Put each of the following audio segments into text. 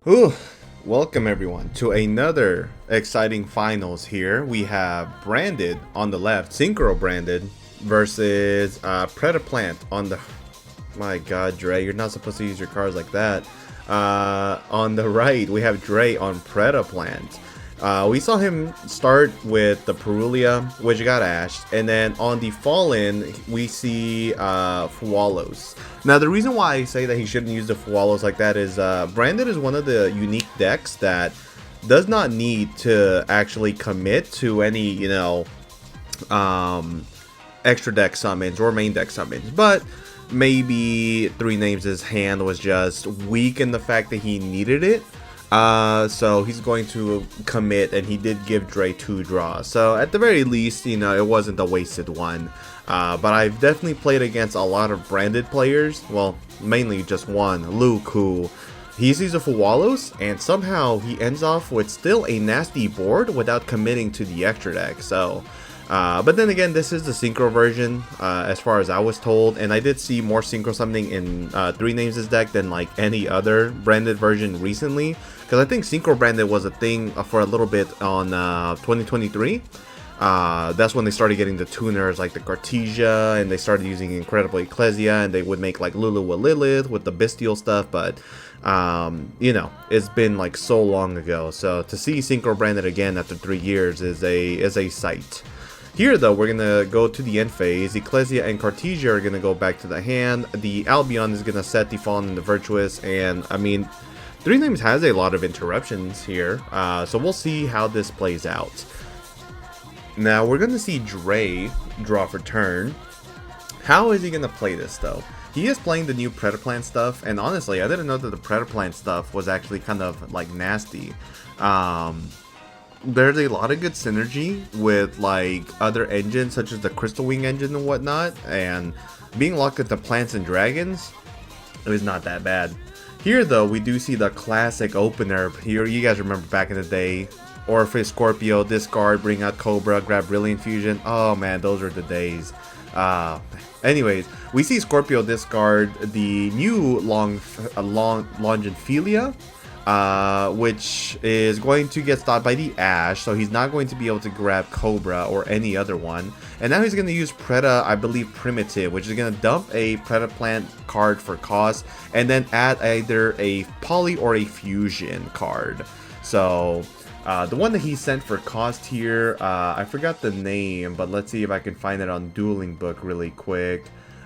Ooh, welcome everyone to another exciting finals here. We have Branded on the left, Synchro Branded versus Predaplant on the... My god, Dre, you're not supposed to use your cards like that. On the right, we have Dre on Predaplant. We saw him start with the Perulia, which got ashed, and then on the Fallen, we see Fualos. Now, the reason why I say that he shouldn't use the Fualos like that is Branded is one of the unique decks that does not need to actually commit to any, extra deck summons or main deck summons, but maybe Three Names' hand was just weak in the fact that he needed it. So he's going to commit, and he did give Dre 2 draws. So at the very least, it wasn't a wasted one. But I've definitely played against a lot of Branded players. Well, mainly just one, Luke, who he sees a Fualos, and somehow he ends off with still a nasty board without committing to the extra deck. So, but then again, this is the Synchro version, as far as I was told, and I did see more Synchro summoning in Three Names' deck than like any other Branded version recently, because I think Synchro Branded was a thing for a little bit on 2023. That's when they started getting the tuners like the Cartesia, and they started using Incredible Ecclesia, and they would make like Lulu with Lilith with the Bestial stuff, but it's been like so long ago. So to see Synchro Branded again after 3 years is a sight. Here, though, we're going to go to the end phase. Ecclesia and Cartesia are going to go back to the hand. The Albion is going to set the Fallen and the Virtuous. And, I mean, Three Names has a lot of interruptions here. So we'll see how this plays out. Now, we're going to see Dre draw for turn. How is he going to play this, though? He is playing the new Predaplant stuff. And honestly, I didn't know that the Predaplant stuff was actually kind of, like, nasty. There's a lot of good synergy with like other engines such as the Crystal Wing engine and whatnot, and being locked into Plants and Dragons is not that bad. Here though, we do see the classic opener. Here, you guys remember back in the day, Orpheus, Scorpio, discard, bring out Cobra, grab Brilliant Fusion. Oh man, those were the days. Anyways, we see Scorpio discard the new Longiphilia, which is going to get stopped by the Ash, so he's not going to be able to grab Cobra or any other one. And now he's going to use Preda, I believe, Primitive, which is going to dump a Predaplant card for cost, and then add either a Poly or a Fusion card. So, the one that he sent for cost here, I forgot the name, but let's see if I can find it on Dueling Book really quick.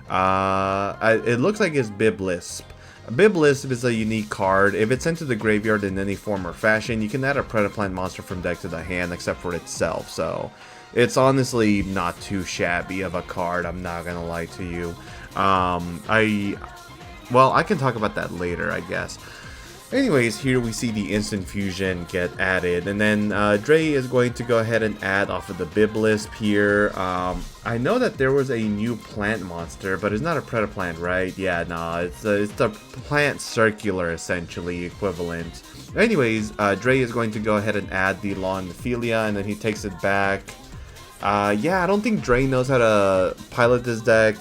It looks like it's Biblisp. Biblisp is a unique card. If it's sent to the graveyard in any form or fashion, you can add a Predaplant monster from deck to the hand except for itself. So it's honestly not too shabby of a card, I'm not gonna lie to you. I can talk about that later, I guess. Anyways, here we see the Instant Fusion get added, and then Dre is going to go ahead and add off of the Biblisp here. I know that there was a new plant monster, but it's not a Predaplant, right? Yeah, no, it's the plant circular, essentially, equivalent. Anyways, Dre is going to go ahead and add the Longiphilia, and then he takes it back. Yeah, I don't think Dre knows how to pilot this deck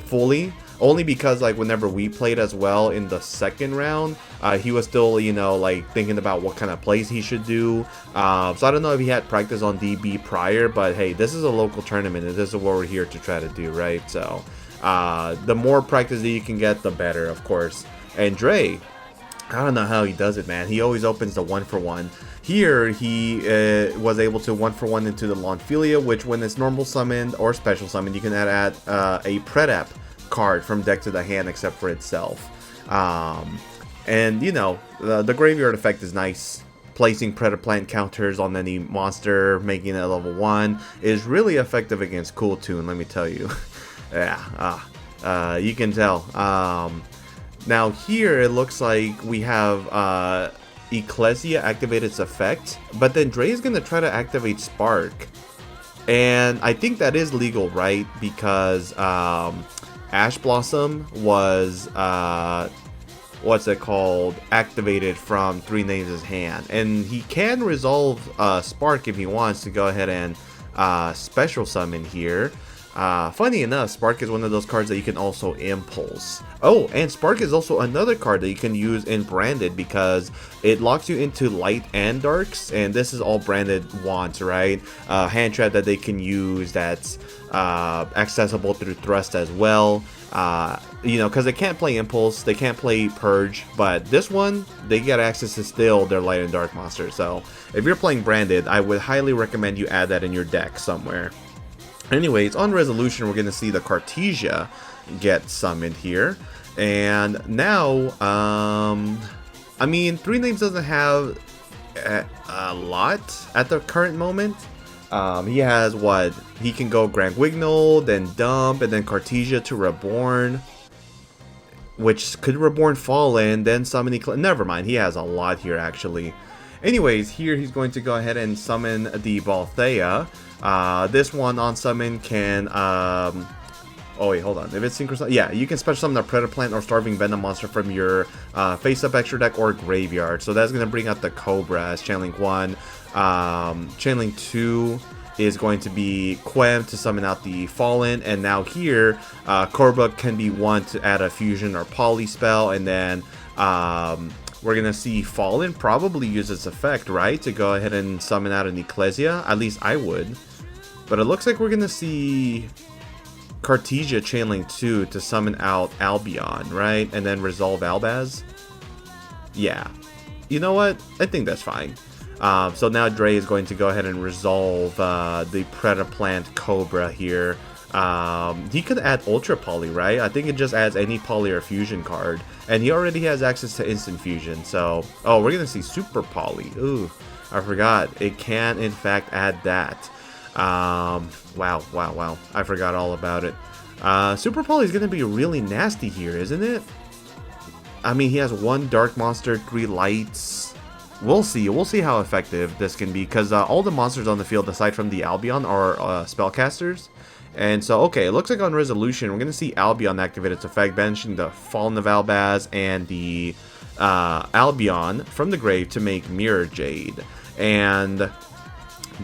fully. Only because, like, whenever we played as well in the second round, he was still, like, thinking about what kind of plays he should do. So I don't know if he had practice on DB prior, but hey, this is a local tournament, and this is what we're here to try to do, right? So, the more practice that you can get, the better, of course. And Dre, I don't know how he does it, man. He always opens the 1-for-1. Here, he was able to 1-for-1 into the Longiphilia, which when it's normal summoned or special summoned, you can add a Predap card from deck to the hand except for itself. And the graveyard effect is nice. Placing Predaplant counters on any monster, making it level 1 is really effective against Cool Tune, let me tell you. Yeah, you can tell. Now here it looks like we have Ecclesia activate its effect, but then Dre is going to try to activate Spark. And I think that is legal, right? Because Ash Blossom was, activated from Three Names' hand. And he can resolve Spark if he wants to go ahead and special summon here. Funny enough, Spark is one of those cards that you can also impulse. Oh, and Spark is also another card that you can use in Branded because it locks you into light and darks, and this is all branded wands, right? Hand trap that they can use that's accessible through Thrust as well. You know, because they can't play Impulse, they can't play Purge, but this one, they get access to still their light and dark monsters. So if you're playing Branded, I would highly recommend you add that in your deck somewhere. Anyways, on Resolution, we're going to see the Cartesia get summoned here. And now, I mean, 3 Names doesn't have a lot at the current moment. He has what? He can go Grand Wignall, then Dump, and then Cartesia to Reborn. Which could Reborn Fallen, then summon never mind, he has a lot here actually. Anyways, here he's going to go ahead and summon the Balthea. This one on summon can, oh wait, hold on. If it's synchronized, yeah, you can special summon a Predaplant or Starving Venom monster from your face-up extra deck or graveyard. So that's going to bring out the Cobra as Channeling 1. Channeling 2 is going to be Quem to summon out the Fallen, and now here, Cobra can be one to add a Fusion or Poly spell, and then we're gonna see Fallen probably use its effect, right, to go ahead and summon out an Ecclesia. At least I would. But it looks like we're gonna see Cartesia channeling 2 to summon out Albion, right, and then resolve Albaz. Yeah, you know what? I think that's fine. So now Dre is going to go ahead and resolve the Predaplant Cobra here. He could add Ultra Poly, right? I think it just adds any Poly or Fusion card. And he already has access to Instant Fusion. So, oh, we're going to see Super Poly. Ooh, I forgot. It can, in fact, add that. Wow. I forgot all about it. Super Poly is going to be really nasty here, isn't it? I mean, he has 1 Dark Monster, 3 Lights. We'll see. We'll see how effective this can be, because all the monsters on the field, aside from the Albion, are spellcasters. And so, okay, it looks like on Resolution, we're going to see Albion activate its effect, banishing the Fallen of Albaz and the Albion from the grave to make Mirror Jade. And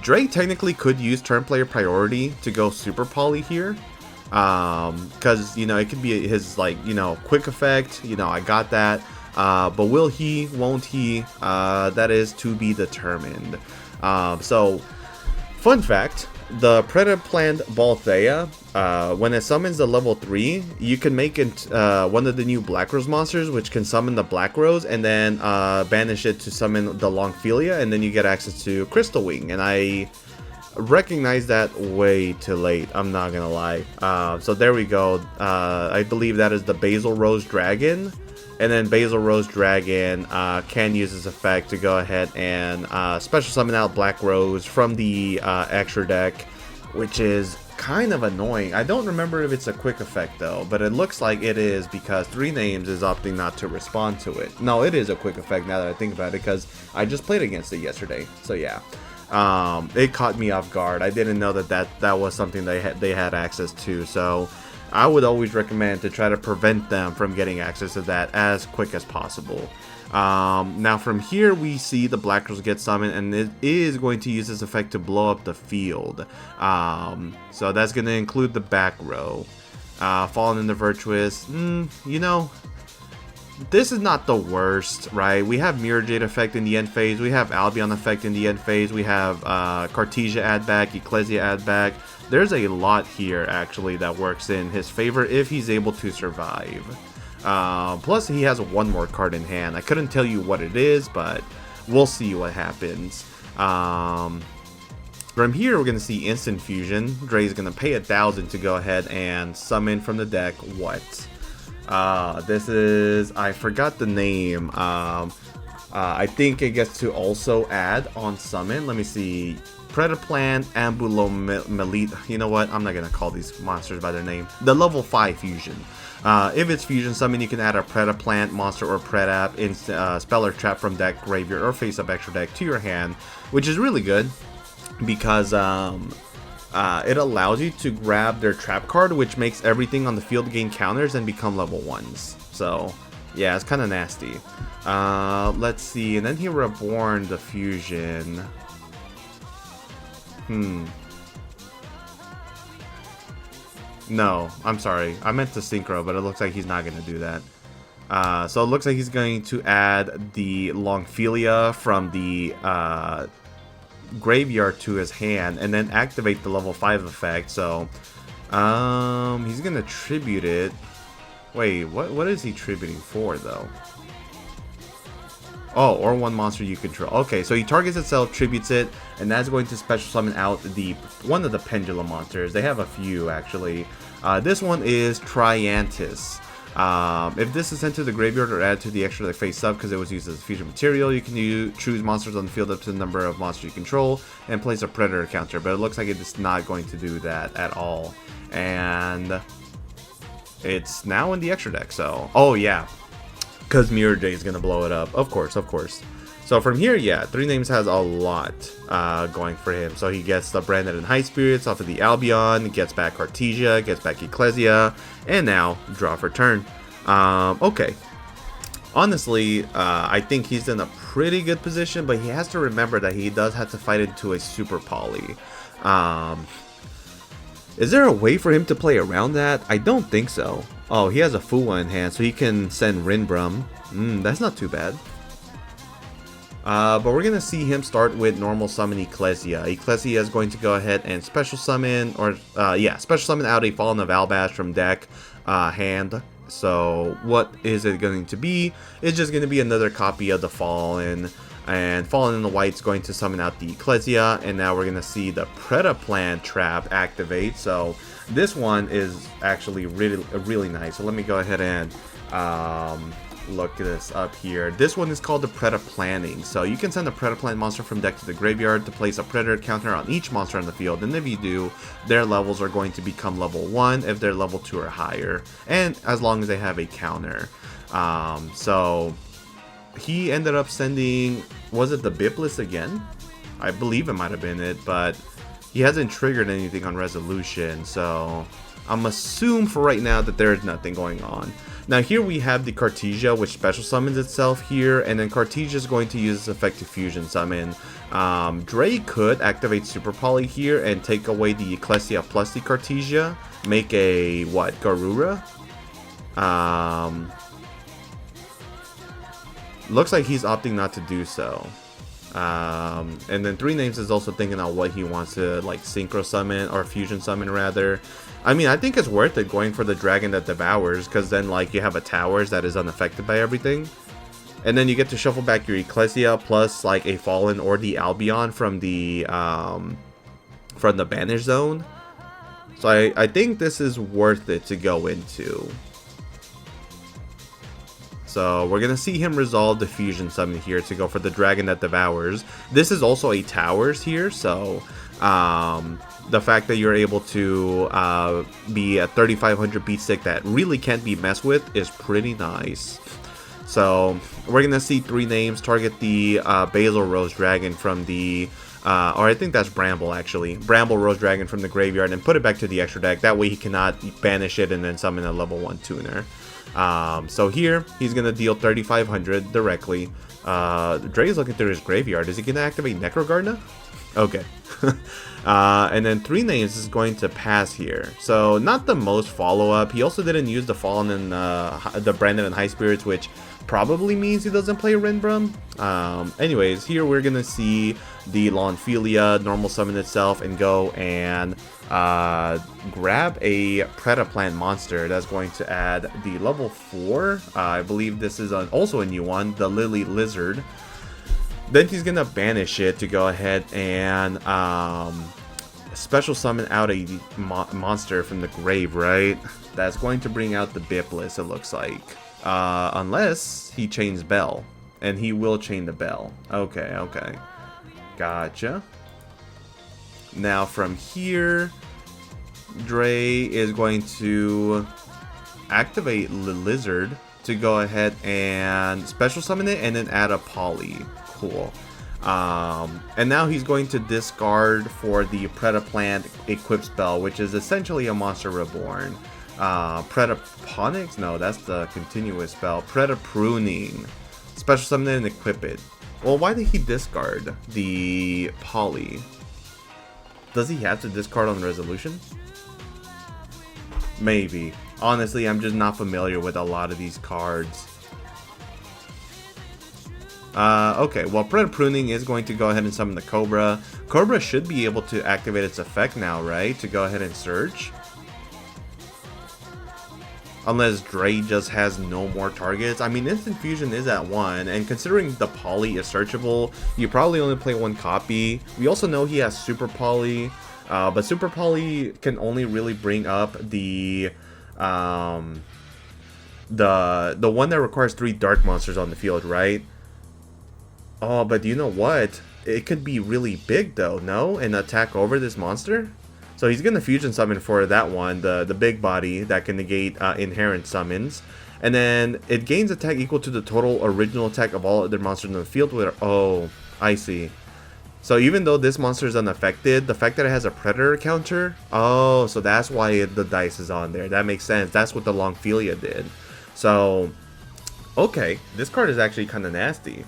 Drake technically could use turn player priority to go Super Poly here. Because, you know, it could be his, like, you know, quick effect. You know, I got that. But will he, won't he, that is to be determined. So, fun fact, the Predaplant Balthea, when it summons the level 3, you can make it one of the new Black Rose monsters, which can summon the Black Rose, and then banish it to summon the Longphilia, and then you get access to Crystal Wing, and I recognize that way too late, I'm not gonna lie. So there we go, I believe that is the Basil Rose Dragon. And then Basil Rose Dragon can use this effect to go ahead and special summon out Black Rose from the extra deck, which is kind of annoying. I don't remember if it's a quick effect though, but it looks like it is because 3 Names is opting not to respond to it. No, it is a quick effect now that I think about it, because I just played against it yesterday. So yeah, it caught me off guard. I didn't know that was something they had access to. So I would always recommend to try to prevent them from getting access to that as quick as possible. Now from here we see the Black Rose get summoned, and it is going to use this effect to blow up the field. So that's going to include the back row. Fallen in the Virtuous, you know, this is not the worst, right? We have Mirror Jade effect in the end phase, we have Albion effect in the end phase, we have Cartesia add back, Ecclesia add back. There's a lot here actually that works in his favor if he's able to survive. Plus he has 1 more card in hand. I couldn't tell you what it is, but we'll see what happens. From here we're going to see Instant Fusion. Dre's going to pay 1,000 to go ahead and summon from the deck what? This is, I forgot the name. I think it gets to also add on summon. Let me see. Predaplant, Ambulomelite. You know what? I'm not going to call these monsters by their name. The level 5 fusion. If it's fusion summon, you can add a Predaplant monster or Predap in spell or trap from deck, graveyard, or face-up extra deck to your hand, which is really good because it allows you to grab their trap card, which makes everything on the field gain counters and become level 1s. So yeah, it's kind of nasty. Let's see, and then he reborn the fusion. No, I'm sorry. I meant to synchro, but it looks like he's not going to do that. So it looks like he's going to add the Longphilia from the graveyard to his hand, and then activate the level 5 effect. So he's going to tribute it. Wait, what is he tributing for, though? Oh, or one monster you control. Okay, so he targets itself, tributes it, and that's going to special summon out one of the pendulum monsters. They have a few, actually. This one is Triantis. If this is sent to the graveyard or added to the extra deck face up because it was used as a fusion material, you can choose monsters on the field up to the number of monsters you control and place a predator counter. But it looks like it's not going to do that at all. And it's now in the extra deck, so... Oh, yeah. Because Mirror J is going to blow it up. Of course, of course. So from here, yeah, 3 Names has a lot going for him. So he gets the Branded and High Spirits off of the Albion, gets back Cartesia, gets back Ecclesia, and now draw for turn. Okay. Honestly, I think he's in a pretty good position, but he has to remember that he does have to fight into a Super Poly. Is there a way for him to play around that? I don't think so. Oh, he has a Fuwa in hand, so he can send Rinbrum. That's not too bad. But we're going to see him start with normal summon Ecclesia. Ecclesia is going to go ahead and special summon, or special summon out a Fallen of Albash from deck, hand. So what is it going to be? It's just going to be another copy of the Fallen. And Fallen in the White's going to summon out the Ecclesia, and now we're going to see the Predaplant trap activate. So this one is actually really nice. So let me go ahead and look this up here. This one is called the Predaplanting. So you can send a Predaplant monster from deck to the graveyard to place a Predator counter on each monster on the field, and if you do, their levels are going to become level 1 if they're level 2 or higher, and as long as they have a counter. So he ended up sending, was it the Bipless again? I believe it might have been it, but he hasn't triggered anything on resolution, so I'm assuming for right now that there is nothing going on. Now here we have the Cartesia, which special summons itself here, and then Cartesia is going to use this effect to fusion summon. Dre could activate Super Poly here and take away the Ecclesia plus the Cartesia, make a, what, Garura? Looks like he's opting not to do so. And then 3 Names is also thinking on what he wants to like synchro summon or fusion summon rather. I mean, I think it's worth it going for the Dragon that Devours, because then like you have a Towers that is unaffected by everything. And then you get to shuffle back your Ecclesia plus like a Fallen or the Albion from the Banish Zone. So I think this is worth it to go into. So we're going to see him resolve the fusion summon here to go for the Dragon that Devours. This is also a Towers here, so the fact that you're able to be a 3500 beat stick that really can't be messed with is pretty nice. So we're going to see 3 Names target the Basil Rose Dragon from the, or I think that's Bramble actually, Bramble Rose Dragon from the graveyard, and put it back to the extra deck. That way he cannot banish it and then summon a level 1 tuner. So here, he's going to deal 3,500 directly. Dre's looking through his graveyard. Is he going to activate Necrogarda? Okay. And then 3 Names is going to pass here. So not the most follow-up. He also didn't use the Fallen and the Branded and High Spirits, which probably means he doesn't play Rinbrum. Anyways, here we're going to see the Longphilia normal summon itself and go and grab a Predaplant monster that's going to add the level 4. I believe this is also a new one, the Lily Lizard. Then he's going to banish it to go ahead and special summon out a monster from the grave, right? That's going to bring out the Bipless, it looks like. Unless he chains Bell. And he will chain the Bell. Okay, okay. Gotcha. Now from here, Dre is going to activate the Lizard to go ahead and special summon it and then add a Poly. Cool. And now he's going to discard for the Predaplant Equip spell, which is essentially a Monster Reborn. Predaponics? No, that's the continuous spell. Predapruning. Special summon it and equip it. Well, why did he discard the Poly? Does he have to discard on resolution? Maybe. Honestly, I'm just not familiar with a lot of these cards. Okay, well, Preda Pruning is going to go ahead and summon the Cobra. Cobra should be able to activate its effect now, right? To go ahead and search. Unless Dre just has no more targets. I mean, Instant Fusion is at 1, and considering the Poly is searchable, you probably only play 1 copy. We also know he has Super Poly, but Super Poly can only really bring up the one that requires 3 Dark Monsters on the field, right? Oh, but you know what? It could be really big though, no? And attack over this monster? So he's going to Fusion Summon for that one, the big body that can negate inherent summons. And then it gains attack equal to the total original attack of all other monsters in the field. Oh, I see. So even though this monster is unaffected, the fact that it has a Predator counter, oh, so that's why the dice is on there. That makes sense. That's what the Longphilia did. So, okay, this card is actually kind of nasty.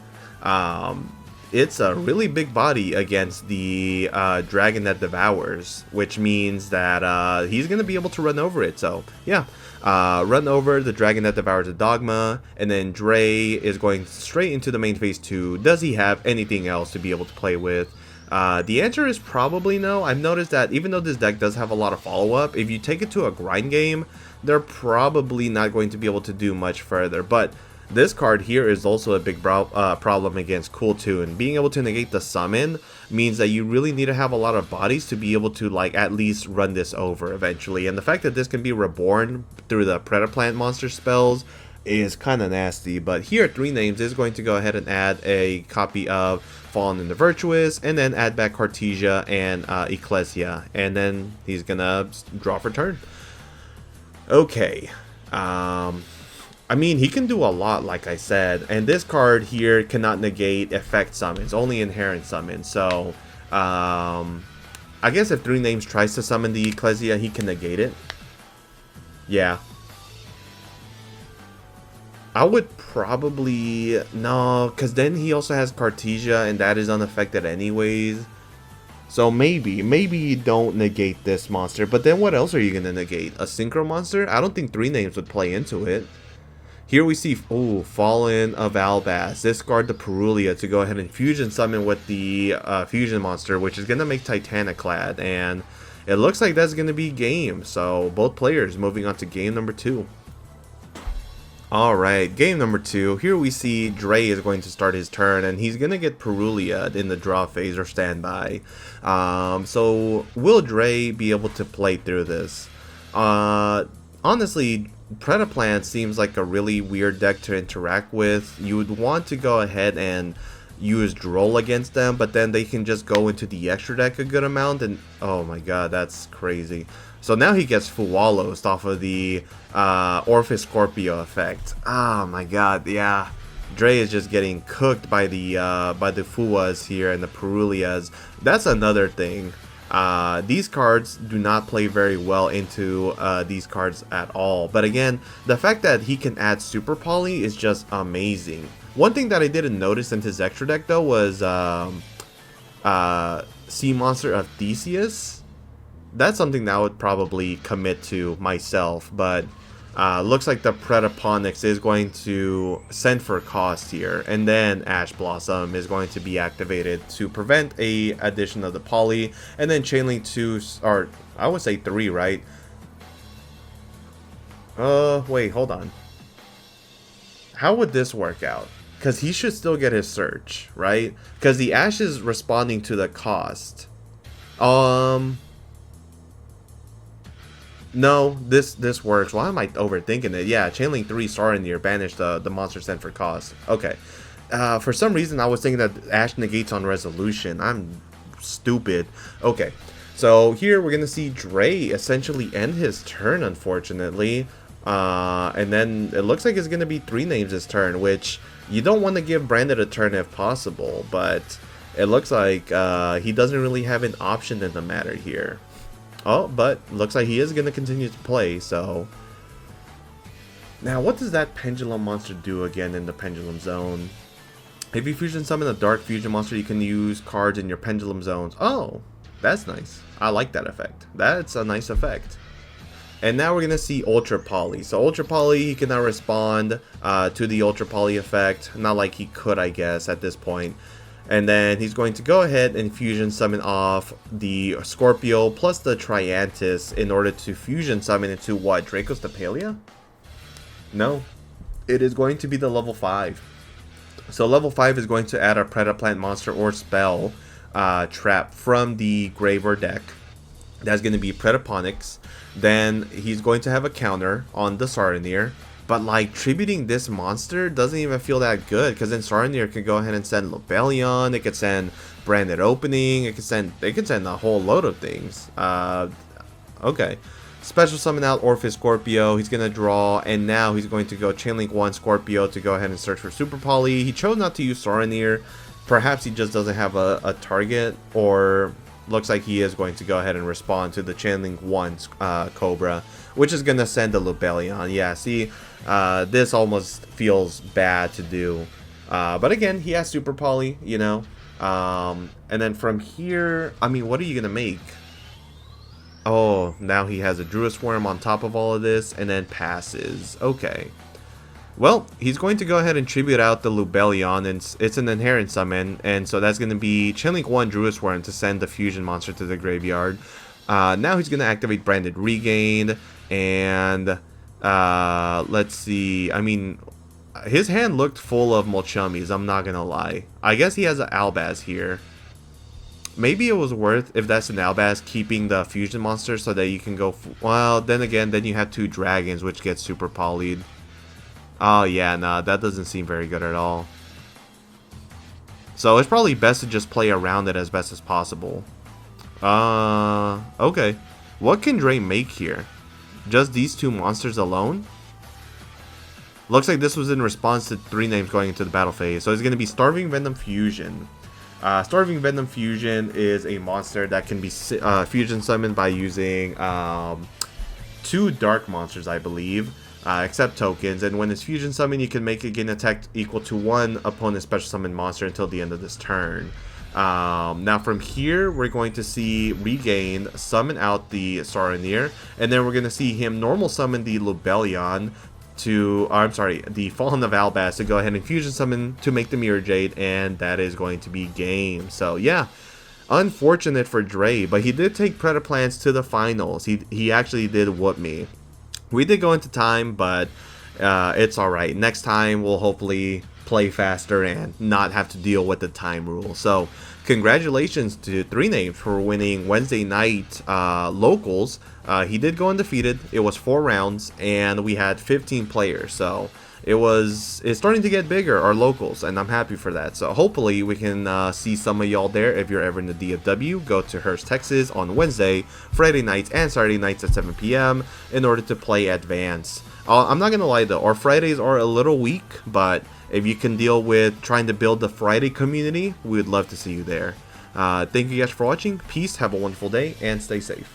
It's a really big body against the Dragon that Devours, which means that he's going to be able to run over it. So, yeah, run over the Dragon that Devours the Dogma, and then Dre is going straight into the main phase 2. Does he have anything else to be able to play with? The answer is probably no. I've noticed that even though this deck does have a lot of follow-up, if you take it to a grind game, they're probably not going to be able to do much further. But this card here is also a big problem against Cool Tune. Being able to negate the summon means that you really need to have a lot of bodies to be able to like at least run this over eventually. And the fact that this can be reborn through the Predaplant monster spells is kind of nasty. But here, 3 names is going to go ahead and add a copy of Fallen in the Virtuous, and then add back Cartesia and Ecclesia, and then he's gonna draw for turn. Okay. I mean, he can do a lot, like I said, and this card here cannot negate effect summons, only inherent summons. So, I guess if 3 names tries to summon the Ecclesia, he can negate it. Yeah. I would probably, no, because then he also has Cartesia, and that is unaffected anyways. So maybe don't negate this monster, but then what else are you going to negate? A Synchro monster? I don't think 3 names would play into it. Here we see, oh, Fallen of Albaz. Discard the Perulia to go ahead and Fusion Summon with the Fusion Monster, which is going to make Titaniclad. And it looks like that's going to be game. So both players moving on to game number 2. Alright, game number 2. Here we see Dre is going to start his turn, and he's going to get Perulia in the draw phase or standby. So will Dre be able to play through this? Honestly, Predaplant seems like a really weird deck to interact with. You would want to go ahead and use Droll against them, but then they can just go into the extra deck a good amount, and oh my god, that's crazy. So now he gets Fuwalos off of the Orphis Scorpio effect. Oh my god, yeah. Dre is just getting cooked by the Fuwas here and the Perulias. That's another thing. These cards do not play very well into these cards at all. But again, the fact that he can add Super Poly is just amazing. One thing that I didn't notice in his extra deck though was Sea Monster of Theseus. That's something that I would probably commit to myself, but looks like the Predaponics is going to send for cost here, and then Ash Blossom is going to be activated to prevent a addition of the Poly, and then Chainlink 2, or I would say 3, right? Wait, hold on. How would this work out? Because he should still get his search, right? Because the Ash is responding to the cost. No, this works. Why am I overthinking it? Yeah, Chainlink 3 starting here, banish the monster sent for cost. Okay. For some reason, I was thinking that Ash negates on resolution. I'm stupid. Okay. So here we're going to see Dre essentially end his turn, unfortunately. And then it looks like it's going to be 3 names this turn, which you don't want to give Branded a turn if possible. But it looks like he doesn't really have an option in the matter here. Oh, but looks like he is going to continue to play, so... Now, what does that Pendulum monster do again in the Pendulum Zone? If you Fusion Summon a Dark Fusion monster, you can use cards in your Pendulum Zones. Oh, that's nice. I like that effect. That's a nice effect. And now we're going to see Ultra Poly. So Ultra Poly, he can now respond to the Ultra Poly effect. Not like he could, I guess, at this point. And then he's going to go ahead and fusion summon off the Scorpio plus the Triantis in order to fusion summon into what? Draco's Tapalia? No. It is going to be the level 5. So level 5 is going to add a Predaplant monster or spell trap from the grave or deck. That's going to be Predaponics. Then he's going to have a counter on the Saronir. But like tributing this monster doesn't even feel that good, because then Saronir can go ahead and send Lobelion, it could send Branded Opening, it could send a whole load of things. Okay. Special summon out Orpheus Scorpio, he's gonna draw, and now he's going to go Chainlink 1 Scorpio to go ahead and search for Super Poly. He chose not to use Saronir. Perhaps he just doesn't have a target, or looks like he is going to go ahead and respond to the Chainlink 1 Cobra, which is going to send a Lobelion. Yeah, see, this almost feels bad to do. But again, he has Super Poly, you know. And then from here, I mean, what are you going to make? Oh, now he has a Druid Worm on top of all of this, and then passes. Okay. Well, he's going to go ahead and tribute out the Lobelion, and it's an inherent summon, and so that's going to be Chainlink 1 Druid Swarm to send the fusion monster to the graveyard. Now he's going to activate Branded Regain, and let's see, I mean, his hand looked full of Molchummies, I'm not going to lie. I guess he has an Albaz here. Maybe it was worth, if that's an Albaz, keeping the fusion monster so that you can go, well, then again, then you have 2 dragons, which gets super polyed. Oh yeah, nah, that doesn't seem very good at all. So it's probably best to just play around it as best as possible. Okay. What can Dre make here? Just these 2 monsters alone? Looks like this was in response to 3 names going into the battle phase. So it's going to be Starving Venom Fusion. Starving Venom Fusion is a monster that can be fusion summoned by using 2 dark monsters, I believe. Except tokens, and when it's fusion summon, you can make it gain attack equal to 1 opponent's special summon monster until the end of this turn. Now from here, we're going to see Regain summon out the Saronir, and then we're going to see him normal summon the Lobelion to, the Fallen of Albaz to go ahead and fusion summon to make the Mirror Jade, and that is going to be game. So yeah, unfortunate for Dre, but he did take Predaplants to the finals. He actually did whoop me. We did go into time, but it's alright. Next time, we'll hopefully play faster and not have to deal with the time rule. So, congratulations to 3 names for winning Wednesday night locals. He did go undefeated. It was 4 rounds, and we had 15 players. So, it's starting to get bigger, our locals, and I'm happy for that. So hopefully we can see some of y'all there. If you're ever in the DFW, go to Hearst, Texas on Wednesday, Friday nights, and Saturday nights at 7 p.m. in order to play Advance. I'm not gonna lie though, our Fridays are a little weak, but if you can deal with trying to build the Friday community, we would love to see you there. Thank you guys for watching. Peace, have a wonderful day, and stay safe.